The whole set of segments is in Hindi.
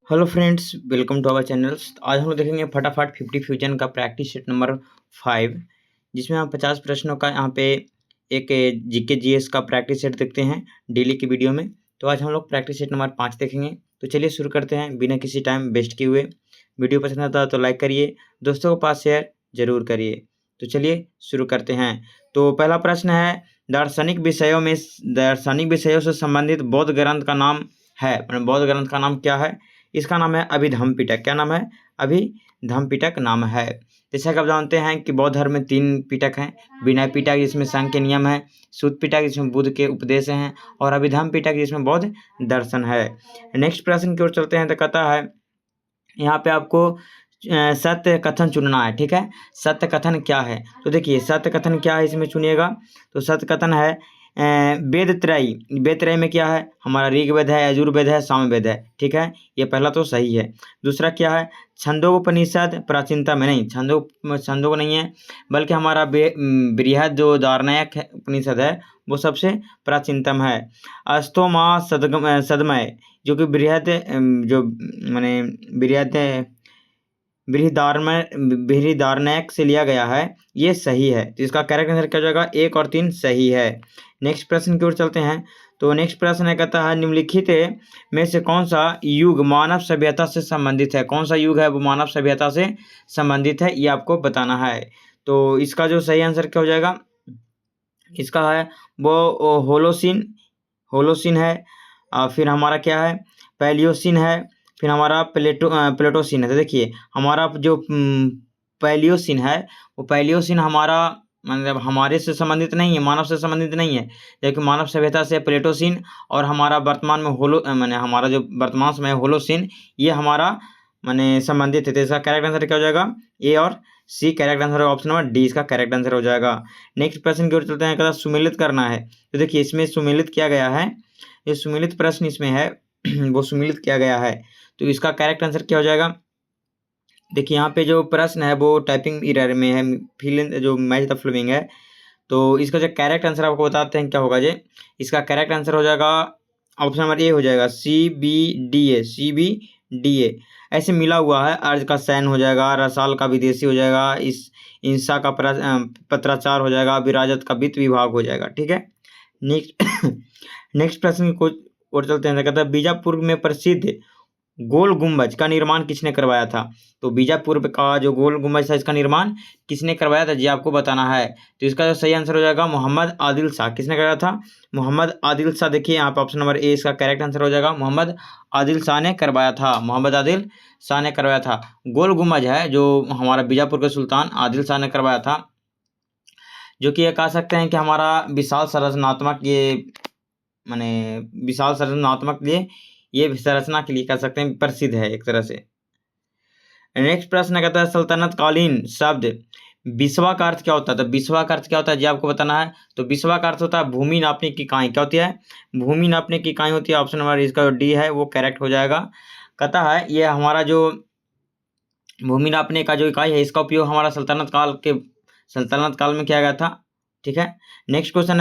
Hello friends, welcome to our channels. आज हम लोग देखेंगे फटाफट 50 फ्यूजन का प्रैक्टिस सेट नंबर 5, जिसमें हम 50 प्रश्नों का यहाँ पे एक जीके जीएस का प्रैक्टिस सेट देखते हैं डेली की वीडियो में। तो आज हम लोग प्रैक्टिस सेट नंबर 5 देखेंगे। तो चलिए शुरू करते हैं बिना किसी टाइम वेस्ट किए हुए। वीडियो पसंद आता है तो लाइक करिए, दोस्तों के पास शेयर जरूर करिए। तो चलिए शुरू करते हैं। तो पहला प्रश्न है, दार्शनिक विषयों से संबंधित बौद्ध ग्रंथ का नाम है, बौद्ध ग्रंथ का नाम क्या है? इसका नाम है अभिधम्म पिटक। क्या नाम है? अभिधम्म पिटक नाम है। जैसा कि आप जानते हैं कि बौद्ध धर्म में 3 पिटक हैं। विनय पिटक जिसमें सांख्य नियम है, सुत्त पिटक जिसमें बुद्ध के उपदेश हैं, और अभिधम्म पिटक जिसमें बौद्ध दर्शन है। नेक्स्ट प्रश्न की ओर चलते हैं। तो कहता है यहाँ पे आपको सत्य कथन चुनना है। ठीक है, सत्य कथन क्या है? तो देखिए सत्य कथन क्या है इसमें चुनिएगा। तो सत्य कथन है वेद त्रयी में क्या है? हमारा ऋग्वेद है, यजुर्वेद है, सामवेद है। ठीक है, ये पहला तो सही है। दूसरा क्या है? छंदोपनिषद प्राचीनतम है। नहीं, छंदों नहीं है, बल्कि हमारा बृहद जो दारनायक उपनिषद है वो सबसे प्राचीनतम है। अस्तोमा सदमय जो कि बृहद जो माने बृहदारण्यक से लिया गया है, ये सही है। तो इसका करेक्ट आंसर क्या हो जाएगा? 1 और 3 सही है। नेक्स्ट प्रश्न की ओर चलते हैं। तो नेक्स्ट प्रश्न है, कहता है निम्नलिखित में से कौन सा युग मानव सभ्यता से संबंधित है? कौन सा युग है वो मानव सभ्यता से संबंधित है, ये आपको बताना है। तो इसका जो सही आंसर क्या हो जाएगा? इसका है वो होलोसिन है। फिर हमारा क्या है? पैलियोसिन है। फिर हमारा प्लेटोसिन है। तो देखिए हमारा जो पैलियोसिन है वो पैलियोसिन हमारा मतलब हमारे से संबंधित नहीं है, मानव से संबंधित नहीं है, जबकि मानव सभ्यता से प्लेटोसिन, और हमारा वर्तमान में हमारा जो वर्तमान समय होलोसिन, ये हमारा संबंधित है। तो इसका करेक्ट आंसर क्या हो जाएगा? ए और सी करेक्ट आंसर है। ऑप्शन नंबर डी इसका करेक्ट आंसर हो जाएगा। नेक्स्ट प्रश्न की ओर चलते हैं। कहता सुमेलित करना है। तो देखिए इसमें सुमेलित किया गया है, ये सुमेलित प्रश्न इसमें है वो सुमेलित किया गया है। तो इसका करेक्ट आंसर क्या हो जाएगा? देखिए यहाँ पे जो प्रश्न है वो टाइपिंग एरर में है, फिल इन जो मैच द फॉलोइंग है। तो इसका जो करेक्ट आंसर आपको बताते हैं क्या होगा जी। इसका करेक्ट आंसर हो जाएगा ऑप्शन नंबर ए हो जाएगा, CBDA। ऐसे मिला हुआ है। अर्ज का सैन हो जाएगा, रसाल का विदेशी हो जाएगा, इस इंसा का पत्राचार हो जाएगा, विराजत का वित्त विभाग हो जाएगा। ठीक है, नेक्स्ट प्रश्न को और चलते हैं। कहता है बीजापुर में प्रसिद्ध गोल गुंबज का निर्माण किसने करवाया था? तो बीजापुर का जो गोल गुंबज था इसका निर्माण किसने करवाया था जी, आपको बताना है। तो इसका जो सही आंसर हो जाएगा मोहम्मद आदिल शाह। किसने कराया था? मोहम्मद आदिल शाह। देखिए यहाँ पे ऑप्शन नंबर ए इसका करेक्ट आंसर हो जाएगा, मोहम्मद आदिल शाह ने करवाया था। मोहम्मद आदिल शाह ने करवाया था। गोल गुंबज है जो हमारा बीजापुर के सुल्तान आदिल शाह ने करवाया था, जो कि ये कह सकते हैं कि हमारा विशाल संरचनात्मक ये संरचना के लिए कह सकते हैं प्रसिद्ध है एक तरह से। नेक्स्ट प्रश्न कहता है सल्तनत कालीन शब्द बिस्वा का अर्थ क्या होता है? तो बिस्वा का अर्थ क्या होता है जी, आपको बताना है। तो बिस्वा का अर्थ होता है भूमि नापने की इकाई। क्या होती है? भूमि नापने की इकाई होती है। ऑप्शन नंबर इसका डी है वो करेक्ट हो जाएगा। कहता है ये हमारा जो भूमि नापने का जो इकाई है इसका उपयोग हमारा सल्तनत काल में किया गया था। ठीक है, नेक्स्ट क्वेश्चन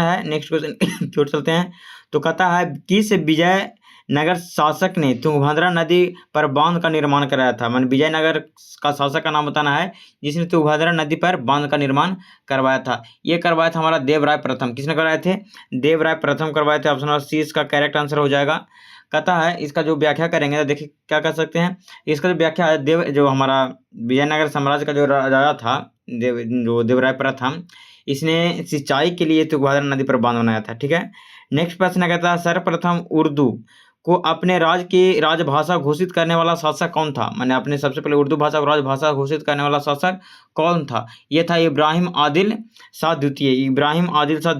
की ओर चलते हैं। तो कहता है किस विजयनगर शासक ने तुंगभद्रा नदी पर बांध का निर्माण कराया था? विजयनगर का शासक का नाम बताना है जिसने तुंगभद्रा नदी पर बांध का निर्माण करवाया था। ये करवाया था हमारा देवराय प्रथम। किसने करवाए थे? देवराय प्रथम करवाए थे। ऑप्शन नंबर सी इसका करेक्ट आंसर हो जाएगा। कहता है इसका जो व्याख्या करेंगे तो देखिए क्या कर सकते हैं। इसका जो व्याख्या है जो हमारा विजयनगर साम्राज्य का जो राजा था जो देवराय प्रथम, इसने सिंचाई के लिए तुंगभद्रा नदी पर बांध बनाया था। ठीक है, नेक्स्ट प्रश्न कहता है सर्वप्रथम उर्दू को अपने राज्य की राजभाषा घोषित करने वाला शासक कौन था? अपने सबसे पहले उर्दू भाषा को राजभाषा घोषित करने वाला शासक कौन था? ये था इब्राहिम आदिल शाह द्वितीय। इब्राहिम आदिल शाह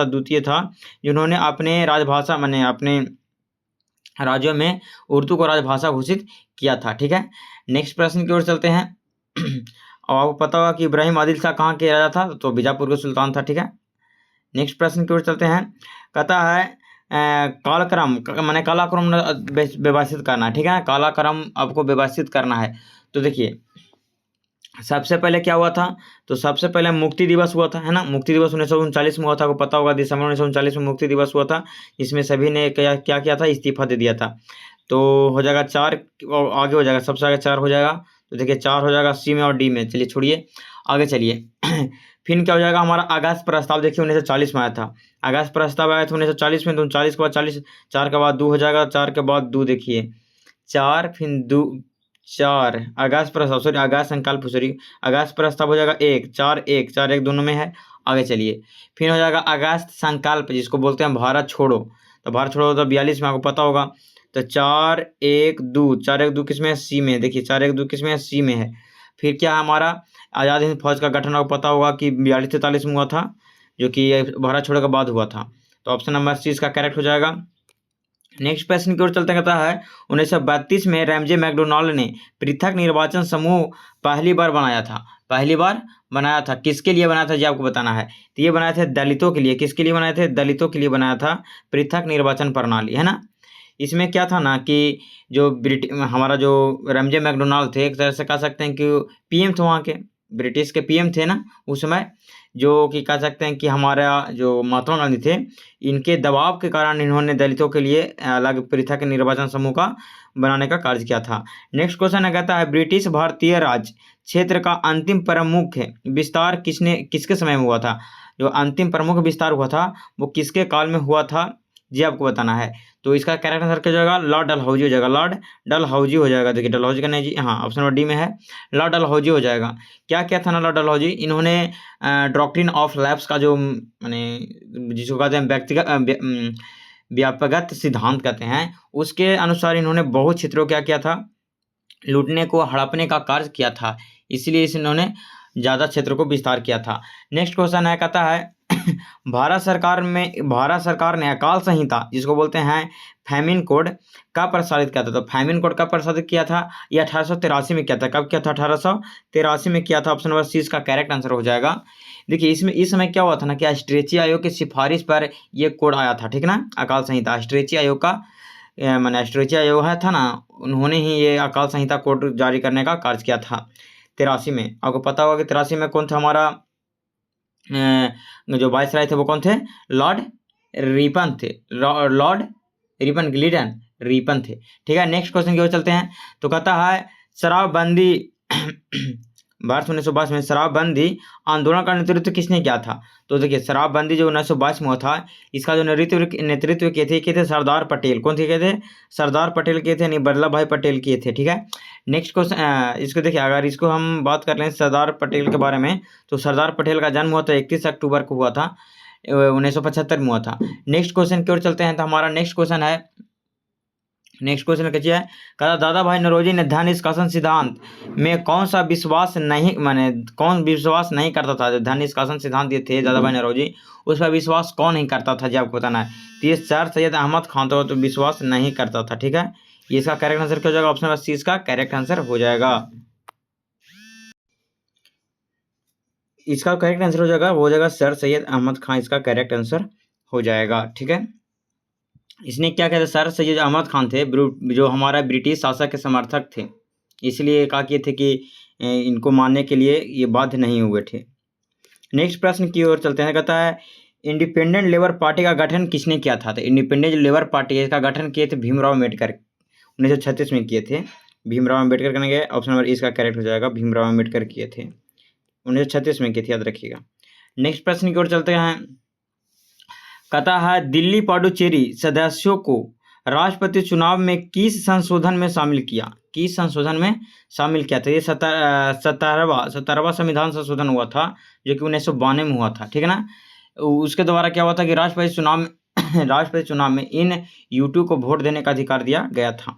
द्वितीय था जिन्होंने अपने राजभाषा अपने राज्यों में उर्दू को राजभाषा घोषित किया था। ठीक है, नेक्स्ट प्रश्न की ओर चलते हैं। और आपको पता होगा कि इब्राहिम आदिल शाह कहाँ के राजा था? तो बीजापुर के सुल्तान था। ठीक है, नेक्स्ट प्रश्न की ओर चलते हैं। कहता है कालक्रम व्यवस्थित करना है। ठीक है, कालक्रम आपको व्यवस्थित करना है। तो देखिए सबसे पहले क्या हुआ था? तो सबसे पहले मुक्ति दिवस हुआ था, है ना। मुक्ति दिवस 1939 में हुआ था, आपको पता होगा दिसंबर 1939 में मुक्ति दिवस हुआ था, जिसमें सभी ने क्या किया था? इस्तीफा दे दिया था। तो हो जाएगा 4 और आगे हो जाएगा, सबसे आगे 4 हो जाएगा। तो देखिए 4 हो जाएगा सी में और डी में। चलिए छोड़िए, आगे चलिए। फिर क्या हो जाएगा हमारा आकाश प्रस्ताव, देखिए 1940 में आया था। आकाश प्रस्ताव आया था 1940 में, तो 40 के बाद 40, 4 के बाद 2 हो जाएगा, 4 के बाद 2 देखिए 4 फिर 2 4 आकाश प्रस्ताव, सॉरी आकाश संकल्प, सॉरी आकाश प्रस्ताव हो जाएगा 1 4 1 4 1 दोनों में है। आगे चलिए, फिर हो जाएगा आकाश संकल्प जिसको बोलते हैं भारत छोड़ो। तो भारत छोड़ो तो 42 में आपको पता होगा। तो 4 1 2 4 1 2 किस में है, सी में। देखिए 4 1 2 किस में है, सी में है। फिर क्या है हमारा आज़ाद हिंद फौज का गठन आपको पता होगा कि 42-43 में हुआ था, जो कि भारत छोड़ो के बाद हुआ था। तो ऑप्शन नंबर सी इसका करेक्ट हो जाएगा। नेक्स्ट प्रश्न की ओर चलते कहता है 1932 में रैमजे मैकडोनाल्ड ने पृथक निर्वाचन समूह पहली बार बनाया था। पहली बार बनाया था, किसके लिए बनाया था जी आपको बताना है। तो ये बनाए थे दलितों के लिए। किसके लिए बनाए थे, दलितों के लिए बनाया था पृथक निर्वाचन प्रणाली, है ना। इसमें क्या था ना कि जो हमारा जो रैमजे मैकडोनाल्ड थे, एक तरह से कह सकते हैं कि पीएम थे वहाँ के, ब्रिटिश के पीएम थे ना उस समय, जो कि कह सकते हैं कि हमारा जो महात्मा गांधी थे, इनके दबाव के कारण इन्होंने दलितों के लिए अलग पृथक निर्वाचन समूह का बनाने का कार्य किया था। नेक्स्ट क्वेश्चन है कहता है ब्रिटिश भारतीय राज क्षेत्र का अंतिम प्रमुख विस्तार किसके समय में हुआ था। जो अंतिम प्रमुख विस्तार हुआ था वो किसके काल में हुआ था जी आपको बताना है। तो इसका करेक्ट आंसर क्या हो जाएगा, लॉर्ड डलहौजी हो जाएगा। लॉर्ड डलहौजी हो जाएगा। देखिए डलहौजी का नहीं जी, हाँ ऑप्शन नंबर डी में है, लॉर्ड डलहौजी हो जाएगा। क्या क्या था ना लॉर्ड डलहौजी, इन्होंने डॉक्ट्रिन ऑफ लैब्स का जो माने जिसको कहते हैं व्यक्तिगत व्यापकगत सिद्धांत कहते हैं, उसके अनुसार इन्होंने बहुत क्षेत्रों क्या किया था, लूटने को हड़पने का कार्य किया था, इसलिए इन्होंने ज़्यादा क्षेत्र को विस्तार किया था। नेक्स्ट क्वेश्चन है कहता है भारत सरकार ने अकाल संहिता जिसको बोलते हैं फैमिन कोड का प्रसारित किया था। तो फैमिन कोड का प्रसारित किया था ये 1883 में किया था। कब किया था, 1883 में किया था। ऑप्शन नंबर सी इसका करेक्ट आंसर हो जाएगा। देखिए इसमें इस समय क्या हुआ था ना कि अस्ट्रेची आयोग की सिफारिश पर ये कोड आया था, ठीक ना। अकाल संहिता अस्ट्रेची आयोग का मैंने अस्ट्रेची आयोग है था ना, उन्होंने ही ये अकाल संहिता कोड जारी करने का कार्य किया था 83 में। आपको पता होगा कि 83 में कौन था हमारा जो वायसराय थे वो कौन थे, लॉर्ड रिपन थे। लॉर्ड रिपन थे, ठीक है। नेक्स्ट क्वेश्चन की ओर चलते हैं। तो कहता है शराबबंदी भारत 1922 में शराबबंदी आंदोलन का नेतृत्व किसने किया था। तो देखिए शराबबंदी जो 1922 में हुआ था, इसका जो नेतृत्व किए थे सरदार पटेल। कौन थे किए थे, सरदार पटेल किए थे, नहीं वल्लभ भाई पटेल किए थे, ठीक है। नेक्स्ट क्वेश्चन इसको देखिए, अगर इसको हम बात कर लें सरदार पटेल के बारे में, तो सरदार पटेल का जन्म हुआ था 31 अक्टूबर को हुआ था, 1975 में हुआ था। नेक्स्ट क्वेश्चन की ओर चलते हैं। तो हमारा नेक्स्ट क्वेश्चन क्या है, कहा दादा भाई नौरोजी ने धन निष्कासन सिद्धांत में कौन विश्वास नहीं करता था। जो धन निष्कासन सिद्धांत दिए थे दादा भाई नौरोजी, उस पर विश्वास कौन नहीं करता था जी आपको बताना है। तो ये सर सैयद अहमद खान तो विश्वास नहीं करता था, ठीक है। ये इसका करेक्ट आंसर क्या हो जाएगा, ऑप्शन नंबर सी इसका करेक्ट आंसर हो जाएगा। इसका करेक्ट आंसर हो जाएगा, वो हो जाएगा सर सैयद अहमद खान, इसका करेक्ट आंसर हो जाएगा, ठीक है। इसने क्या कहते सर सैयद अहमद खान थे जो हमारा ब्रिटिश शासक के समर्थक थे, इसलिए कहा किए थे कि इनको मानने के लिए ये बाध्य नहीं हुए थे। नेक्स्ट प्रश्न की ओर चलते हैं। कहता है इंडिपेंडेंट लेबर पार्टी का गठन किसने किया था। तो इंडिपेंडेंट लेबर पार्टी इसका गठन किए थे भीमराव अम्बेडकर, 1936 में किए थे। भीमराव अम्बेडकर करेंगे, ऑप्शन नंबर इसका करेक्ट हो जाएगा, भीमराव अम्बेडकर किए थे, 1936 में किए थे, याद रखिएगा। नेक्स्ट प्रश्न की ओर चलते हैं। कहता है दिल्ली पुडुचेरी सदस्यों को राष्ट्रपति चुनाव में किस संशोधन में शामिल किया था। ये 17वां संविधान संशोधन हुआ था, जो कि 1992 में हुआ था, ठीक है ना। उसके द्वारा क्या हुआ था कि राष्ट्रपति चुनाव में इन यूट्यूब को वोट देने का अधिकार दिया गया था।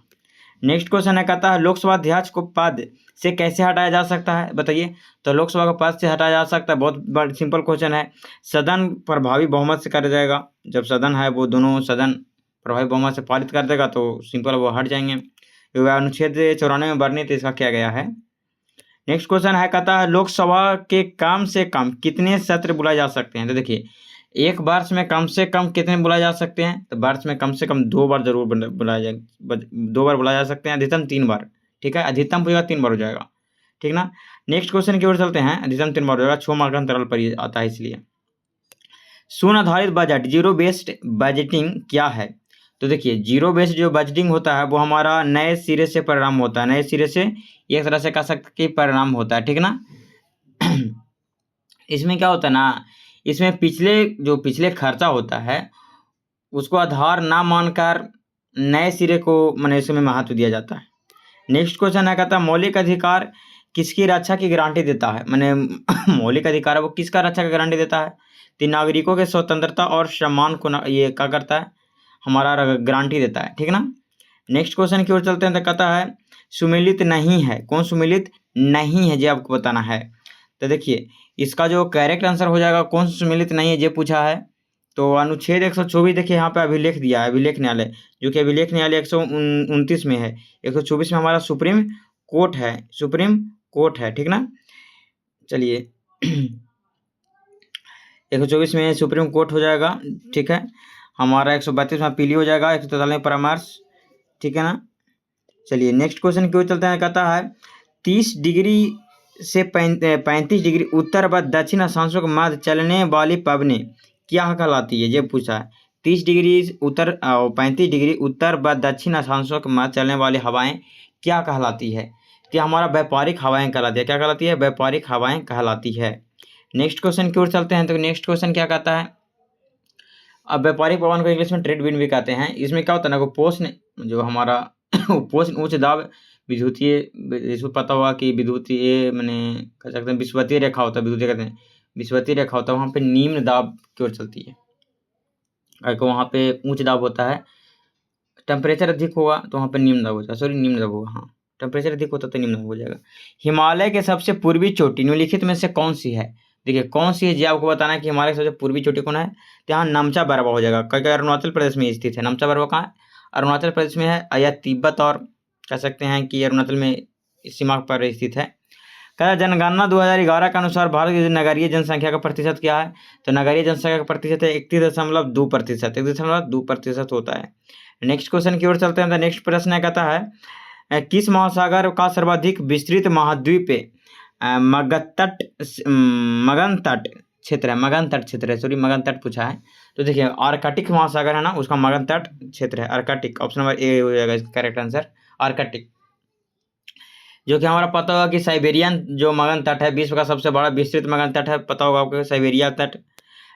नेक्स्ट क्वेश्चन है, कहता है लोकसभा अध्यक्ष को पद से कैसे हटाया जा सकता है, बताइए। तो लोकसभा को पद से हटाया जा सकता है, बहुत सिंपल क्वेश्चन है। सदन प्रभावी बहुमत से कर जाएगा। जब सदन है वो दोनों सदन प्रभावी बहुमत से पारित कर देगा तो सिंपल वो हट जाएंगे। अनुच्छेद 94 में वर्णित इसका किया गया है। नेक्स्ट क्वेश्चन है, कहता है लोकसभा के कम से कम कितने सत्र बुलाए जा सकते हैं। तो देखिए एक वर्ष में कम से कम कितने बुलाए जा सकते हैं, तो वर्ष में कम से कम 2 बार जरूर बुलाया 2 बार बुलाया जा सकते हैं, अधिकतम 3 बार, ठीक है। अधिकतम पूरा 3 बार हो जाएगा, ठीक ना। नेक्स्ट क्वेश्चन की ओर चलते हैं। अधिकतम 3 बार हो जाएगा, 6 मार्क का अंतराल पर ही आता है, इसलिए शून्य आधारित बजट जीरो बेस्ड बजटिंग क्या है। तो देखिए जीरो बेस्ड जो बजटिंग होता है वो हमारा नए सिरे से परिणाम होता है, नए सिरे से एक तरह से कह सकते कि परिणाम होता है, ठीक ना। इसमें क्या होता है ना, इसमें पिछले खर्चा होता है उसको आधार ना मानकर नए सिरे को मैंने इसमें महत्व दिया जाता है। नेक्स्ट क्वेश्चन है, कहता है मौलिक अधिकार किसकी रक्षा की गारंटी देता है, मैंने मौलिक अधिकार है वो किसका रक्षा की गारंटी देता है, तो नागरिकों के स्वतंत्रता और सम्मान को ये क्या करता है, हमारा गारंटी देता है, ठीक ना। नेक्स्ट क्वेश्चन की ओर चलते हैं, तो कहता है सुमेलित नहीं है, कौन सुमेलित नहीं है ये आपको बताना है। तो देखिए इसका जो करेक्ट आंसर हो जाएगा कौन सुमेलित नहीं है ये पूछा है, तो अनुच्छेद 124 देखिए यहाँ पे अभिलेख दिया है, अभिलेख न्यायालय, जो कि अभिलेख न्यायालय 129 में है, 124 में हमारा सुप्रीम कोर्ट है, सुप्रीम कोर्ट है, ठीक ना। चलिए 124 में सुप्रीम कोर्ट हो जाएगा, ठीक है। हमारा 132 में अपील हो जाएगा, 143 में परामर्श, ठीक है ना। चलिए नेक्स्ट क्वेश्चन की ओर चलते हैं, कहता है 30 डिग्री से 35 डिग्री उत्तर व दक्षिण अक्षांशों के मध्य चलने वाली पवनें क्या कहलाती है, ये पूछा है। 30 डिग्री उत्तर 35 डिग्री उत्तर व दक्षिण अक्षांशों के मध्य चलने वाली हवाएं क्या कहलाती है, तो हमारा व्यापारिक हवाएं कहलाती है, क्या कहलाती है, व्यापारिक हवाएं कहलाती है। नेक्स्ट क्वेश्चन की ओर चलते हैं, तो नेक्स्ट क्वेश्चन क्या कहता है, अब व्यापारिक पवन को इंग्लिश में ट्रेड विंड भी कहते हैं। इसमें क्या होता है ना, पोषण जो हमारा पोषण उच्च दाब विद्युतीय, इसको पता होगा कि विद्युतीय मैंने कह सकते हैं विषुवतीय रेखा होता है, विद्युतीय कहते हैं विषुवतीय रेखा होता है, वहाँ पे निम्न दाब की ओर चलती है, अगर वहाँ पे उच्च दाब होता है, टेम्परेचर अधिक होगा तो वहाँ पे निम्न दाब होता है, सॉरी निम्न दाब होगा, हाँ टेम्परेचर अधिक होता तो निम्न दाब हो जाएगा। हिमालय के सबसे पूर्वी चोटी निम्नलिखित में से कौन सी है, देखिए कौन सी है जी आपको बताना है कि हिमालय की सबसे पूर्वी चोटी कौन है, तो यहाँ नमचा बरवा हो जाएगा, क्योंकि अरुणाचल प्रदेश में स्थित है। नमचा बरवा कहाँ है, अरुणाचल प्रदेश में है, या तिब्बत और कह सकते हैं कि अरुणाचल में सीमा पर स्थित है। कहता जनगणना 2011 के अनुसार भारत की नगरीय जनसंख्या का प्रतिशत क्या है, तो नगरीय जनसंख्या का प्रतिशत है 31.2%, 31.2% होता है। नेक्स्ट क्वेश्चन की ओर चलते हैं, तो नेक्स्ट प्रश्न कहता है किस महासागर का सर्वाधिक विस्तृत महाद्वीप मगन तट क्षेत्र है, मगन तट क्षेत्र है, सॉरी मगन तट पूछा है। तो देखिए आर्कटिक महासागर है ना, उसका मगन तट क्षेत्र है आर्कटिक, ऑप्शन नंबर ए हो जाएगा इसका करेक्ट आंसर, आर्कटिक। जो कि हमारा पता होगा कि साइबेरियन जो मगन तट है विश्व का सबसे बड़ा विस्तृत मगन तट है, पता होगा आपको साइबेरिया तट।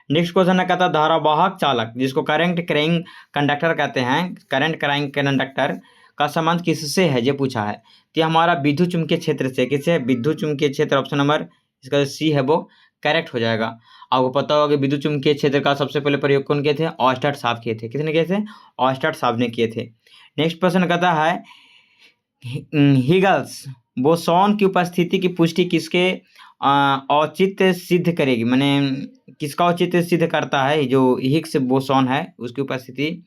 नेक्स्ट क्वेश्चन है, कहता है धारावाहक चालक जिसको करंट कैरिंग कंडक्टर कहते हैं, करंट कैरिंग कंडक्टर का संबंध किससे है ये पूछा है, तो हमारा विद्युत चुंबकीय क्षेत्र से, किससे, विद्युत चुंबकीय क्षेत्र, ऑप्शन नंबर इसका सी है वो करेक्ट हो जाएगा। आपको पता होगा कि विद्युत चुंबकीय क्षेत्र का सबसे पहले प्रयोग कौन किए थे, ऑयस्टार्ड साहब किए थे, किसने किए थे, ऑयस्टार्ड साहब ने किए थे। नेक्स्ट प्रश्न कहता है हिगल्स बोसॉन की उपस्थिति की पुष्टि किसके औचित्य सिद्ध करेगी, मैंने किसका औचित्य सिद्ध करता है, जो हिग्स बोसॉन है उसकी उपस्थिति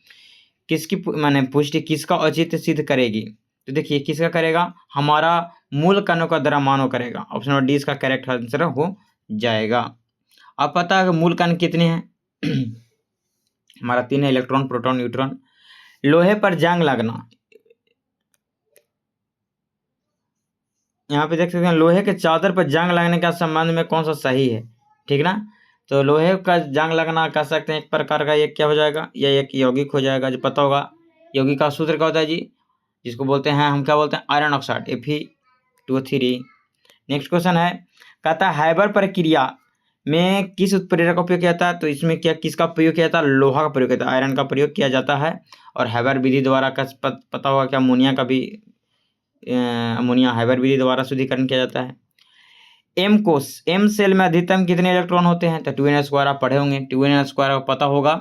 किसकी मैंने पुष्टि किसका औचित्य सिद्ध करेगी, तो देखिए किसका करेगा, हमारा मूल कणों का द्रव्यमान करेगा, ऑप्शन नंबर डी इसका करेक्ट आंसर हो जाएगा। अब पता है मूल कण कितने हैं, हमारा 3 है, इलेक्ट्रॉन प्रोटॉन न्यूट्रॉन। लोहे पर जंग लगना, यहाँ पे देख सकते हैं लोहे के चादर पर जंग लगने का संबंध में कौन सा सही है, ठीक ना। तो लोहे का जंग लगना कह सकते हैं एक प्रकार का, ये क्या हो जाएगा, ये एक यौगिक हो जाएगा, जो पता होगा यौगिक का सूत्र क्या होता है जी, जिसको बोलते हैं हम क्या बोलते हैं, iron oxide Fe2O3। Next question है, कहता है हैबर प्रक्रिया में किस उत्प्रेरक का उपयोग किया जाता है, तो इसमें क्या किसका प्रयोग किया जाता है, लोहा का प्रयोग किया जाता है, आयरन का प्रयोग किया जाता है। और हैबर विधि द्वारा का पता होगा कि अमोनिया का भी अमोनिया हैबर विधि द्वारा शुद्धिकरण किया जाता है। एम सेल में अधिकतम कितने इलेक्ट्रॉन होते हैं, तो 2n² आप पढ़े होंगे, 2n² पता होगा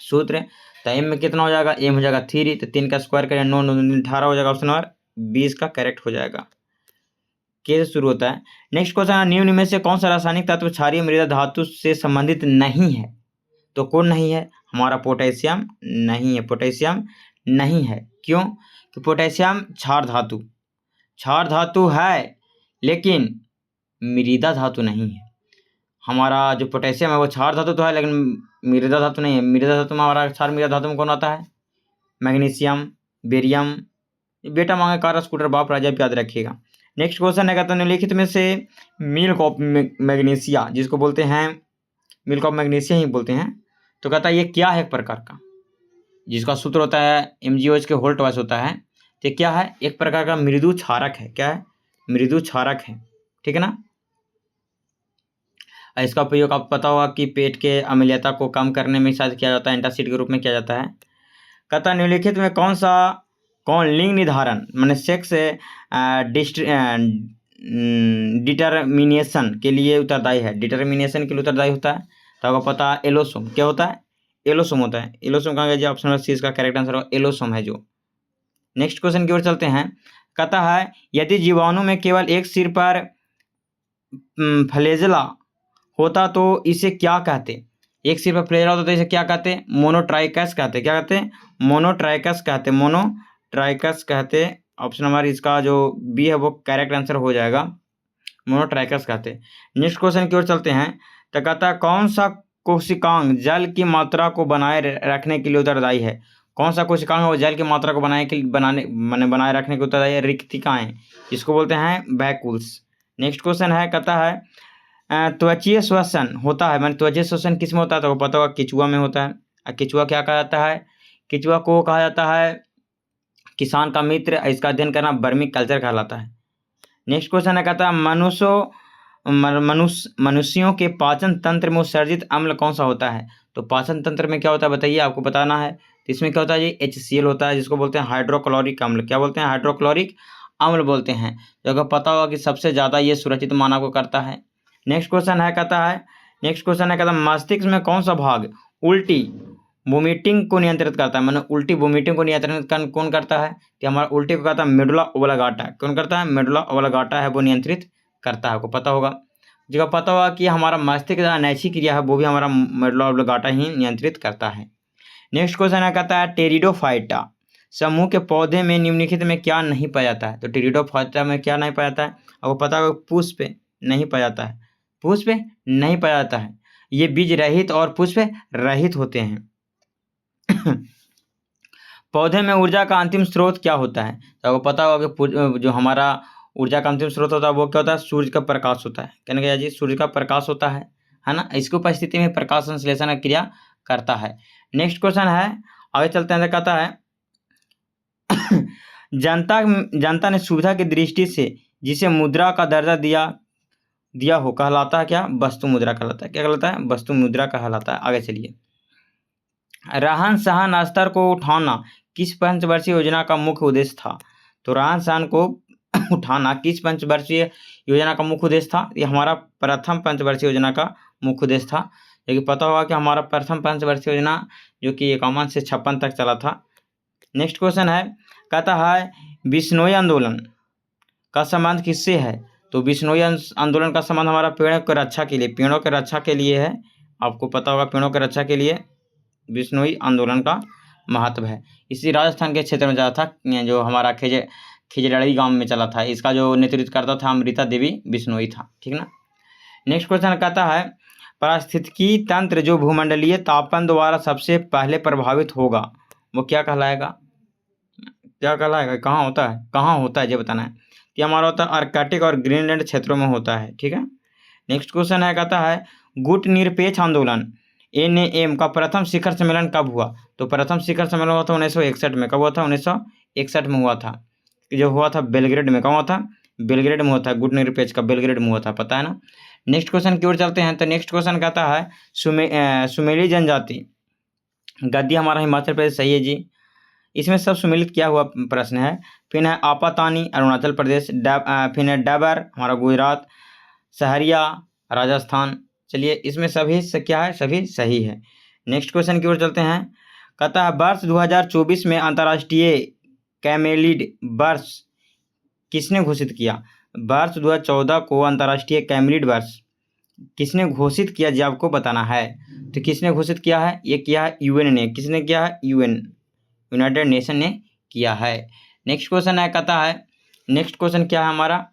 सूत्र, तो एम में कितना हो जाएगा, एम हो जाएगा 3, तो 3 का स्क्वायर करें 9 9 18 हो जाएगा, ऑप्शन नंबर 20 का करेक्ट हो जाएगा। कैसे शुरू होता है। नेक्स्ट क्वेश्चन है, निम्न में से कौन सा रासायनिक तत्व क्षारीय मृदा धातु से संबंधित नहीं है, तो कौन नहीं है, हमारा पोटेशियम नहीं है, पोटेशियम नहीं है, क्यों, कि पोटेशियम क्षार धातु है लेकिन मृदा धातु नहीं है। हमारा जो पोटेशियम है वो क्षार धातु तो है लेकिन मृदा धातु नहीं है। मृदा धातु में हमारा क्षार मृदा धातु में कौन आता है, मैग्नीशियम, बेरियम। बेटा मांगे कार स्कूटर बाप राजा, याद रखिएगा। नेक्स्ट क्वेश्चन है, कहते हैं निम्नलिखित में से मिल्क ऑफ मैग्नीशिया जिसको बोलते हैं मिल्क ऑफ मैग्नीशिया ही बोलते हैं, तो कहता है ये क्या है एक प्रकार का, जिसका सूत्र होता है mgOH के होल ट्वाइस होता है। तो क्या है, एक प्रकार का मृदु क्षारक है। क्या है, मृदु क्षारक है, ठीक है ना। इसका उपयोग आपको पता होगा कि पेट के अम्लीयता को कम करने में शायद किया जाता है, एंटासिड के रूप में किया जाता है। कहता निम्नलिखित में कौन लिंग निर्धारण माने सेक्स डिटर्मिनेशन के लिए उत्तरदायी है। डिटर्मिनेशन के लिए उत्तरदायी होता है, तो आपको पता है एलोसोम। क्या होता है, एलोसोम होता है। एलोसोम कहाँ गया, ऑप्शन नंबर सी इसका करेक्ट आंसर होगा, एलोसोम है जो। नेक्स्ट क्वेश्चन की ओर चलते हैं। कहता है यदि जीवाणु में केवल एक सिर पर फ्लैजेला होता तो इसे क्या कहते। एक सिर पर फ्लैजेला होता तो इसे क्या कहते, मोनोट्राइकस कहते। क्या कहते, मोनोट्राइकस कहते, मोनोट्राइकस कहते। ऑप्शन नंबर इसका जो बी है वो करेक्ट आंसर हो जाएगा, मोनोट्राइकस कहते। नेक्स्ट क्वेश्चन की ओर चलते हैं। तो कहता है कौन सा कोशिकांग जल की मात्रा को बनाए रखने के लिए उत्तरदायी है। कौन सा कोशिकांग है वो जल की मात्रा को बनाए बनाए रखने के उत्तरदायी है, रिक्तिकाएं, इसको बोलते हैं वैक्यूल्स। नेक्स्ट क्वेश्चन है, कहता है त्वचीय श्वसन होता है, मैंने त्वचीय श्वसन किस में होता है, तो पता होगा केचुआ में होता है। केचुआ क्या कहा जाता है, केचुआ को कहा जाता है किसान का मित्र। इसका अध्ययन करना वर्मी कल्चर कहलाता है। नेक्स्ट क्वेश्चन है, कहता है मनुष्यों के पाचन तंत्र में उत्सर्जित अम्ल कौन सा होता है। तो पाचन तंत्र में क्या होता है बताइए, आपको बताना है। तो इसमें क्या होता है, ये HCl होता है, जिसको बोलते हैं हाइड्रोक्लोरिक अम्ल। क्या बोलते हैं, हाइड्रोक्लोरिक अम्ल बोलते हैं। तो अगर पता होगा कि सबसे ज़्यादा ये सुरक्षित मानव को करता है। नेक्स्ट क्वेश्चन है, कहता है मस्तिष्क में कौन सा भाग उल्टी वोमिटिंग को नियंत्रित करता है। मतलब उल्टी वोमिटिंग को नियंत्रित कौन करता है, कि हमारा उल्टी को कहता है मेडुला ओब्लांगेटा। कौन करता है, मेडुला ओब्लांगेटा है वो नियंत्रित करता है, आपको पता होगा। जब पता होगा कि हमारा मस्तिष्क का नैशिक क्रिया है वो भी हमारा मेडुला ओब्लांगेटा ही नियंत्रित करता है। नेक्स्ट क्वेश्चन है, कहता है टेरिडोफाइटा समूह के पौधे में निम्नलिखित में क्या नहीं पाया जाता है। तो टेरिडोफाइटा में क्या नहीं पाया जाता है, आपको पता होगा पुष्प नहीं पाया जाता है, पुष्प नहीं पाया जाता है। ये बीज रहित और पुष्प रहित होते हैं। पौधे में ऊर्जा का अंतिम स्रोत क्या होता है, तो आपको पता होगा कि जो हमारा ऊर्जा का अंतिम स्रोत होता है वो क्या होता है, सूर्य का प्रकाश होता है। कहने का जी सूर्य का प्रकाश होता है ना। इसकी उपस्थिति में प्रकाश संश्लेषण क्रिया करता है। नेक्स्ट क्वेश्चन है, आगे चलते हैं। कहता है जनता ने सुविधा की दृष्टि से जिसे मुद्रा का दर्जा दिया हो कहलाता है क्या, वस्तु मुद्रा कहलाता है। क्या कहलाता है, वस्तु मुद्रा कहलाता है। आगे चलिए, रहन सहन स्तर को उठाना किस पंचवर्षीय योजना का मुख्य उद्देश्य था। तो रहन सहन को उठाना किस पंचवर्षीय योजना का मुख्य उद्देश्य था, ये हमारा प्रथम पंचवर्षीय योजना का मुख्य उद्देश्य था। लेकिन पता होगा कि हमारा प्रथम पंचवर्षीय योजना जो कि 51 से 56 तक चला था। नेक्स्ट क्वेश्चन है, कहता है बिश्नोई आंदोलन का संबंध किससे है। तो बिश्नोई आंदोलन का संबंध हमारा पेड़ों की रक्षा के लिए है। आपको पता होगा पेड़ों की रक्षा के लिए बिश्नोई आंदोलन का महत्व है। इसी राजस्थान के क्षेत्र में ज़्यादा था, जो हमारा खिजड़ड़ी गांव में चला था। इसका जो नेतृत्व करता था अमृता देवी बिश्नोई था, ठीक ना। नेक्स्ट क्वेश्चन कहता है पारिस्थितिकी तंत्र जो भूमंडलीय तापन द्वारा सबसे पहले प्रभावित होगा वो क्या कहलाएगा, कहाँ होता है ये बताना है। कि हमारा होता है आर्कटिक और ग्रीनलैंड क्षेत्रों में होता है, ठीक है। नेक्स्ट क्वेश्चन है, कहता है गुट निरपेक्ष आंदोलन NAM का प्रथम शिखर सम्मेलन कब हुआ। तो प्रथम शिखर सम्मेलन हुआ था 1961 में। कब हुआ था, 1961 में हुआ था। जो हुआ था बेलग्रेड में। कब हुआ था, बेलग्रेड में हुआ था। गुट निरपेक्ष का बेलग्रेड में हुआ था, पता है ना। नेक्स्ट क्वेश्चन की ओर चलते हैं। तो नेक्स्ट क्वेश्चन कहता है सुमेली जनजाति गद्दी हमारा हिमाचल प्रदेश, सही है जी। इसमें सब सम्मिलित किया हुआ प्रश्न है। फिर है आपातानी अरुणाचल प्रदेश, फिर है डबर हमारा गुजरात, सहरिया राजस्थान। चलिए इसमें सभी क्या है, सभी सही है। नेक्स्ट क्वेश्चन की ओर चलते हैं। कहता है वर्ष 2024 में अंतर्राष्ट्रीय कैमेलिड वर्ष किसने घोषित किया। वर्ष 2014 को अंतर्राष्ट्रीय कैमेलिड वर्ष किसने घोषित किया जी, आपको बताना है। तो किसने घोषित किया है, ये किया है UN ने। किसने किया है, यूनाइटेड नेशन ने किया है। नेक्स्ट क्वेश्चन है, कहता है नेक्स्ट क्वेश्चन क्या है हमारा,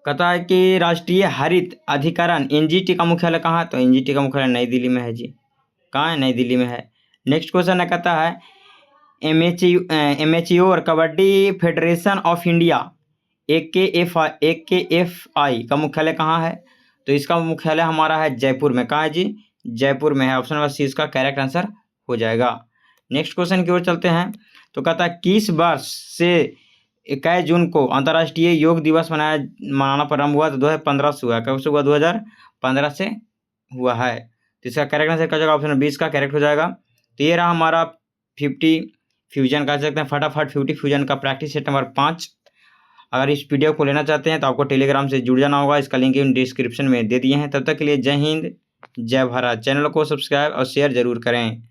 कहता है कि राष्ट्रीय हरित अधिकरण NGT का मुख्यालय कहाँ है। तो NGT का मुख्यालय नई दिल्ली में है जी। कहाँ है, नई दिल्ली में है। नेक्स्ट क्वेश्चन है, कहता है MHO और kabaddi federation of India AKFI का मुख्यालय कहाँ है। तो इसका मुख्यालय हमारा है जयपुर में। कहाँ है जी, जयपुर में है। ऑप्शन नंबर सी इसका करेक्ट आंसर हो जाएगा। नेक्स्ट क्वेश्चन की ओर चलते हैं। तो कहता है किस वर्ष से 21 जून को अंतर्राष्ट्रीय योग दिवस मनाना प्रारंभ हुआ? तो 2015 से हुआ। कब से हुआ? 2015 से हुआ है। तो इसका करेक्ट आंसर क्या जाएगा? ऑप्शन 20 का करेक्ट हो जाएगा। तो ये रहा हमारा 50 फ्यूजन कह सकते हैं, फटाफट 50 फ्यूजन का प्रैक्टिस सेट नंबर 5। अगर इस पीडीएफ को लेना चाहते हैं तो आपको टेलीग्राम से जुड़ जाना होगा, इसका लिंक इन डिस्क्रिप्शन में दे दिए हैं। तब तक के लिए जय हिंद, जय भारत। चैनल को सब्सक्राइब और शेयर जरूर करें।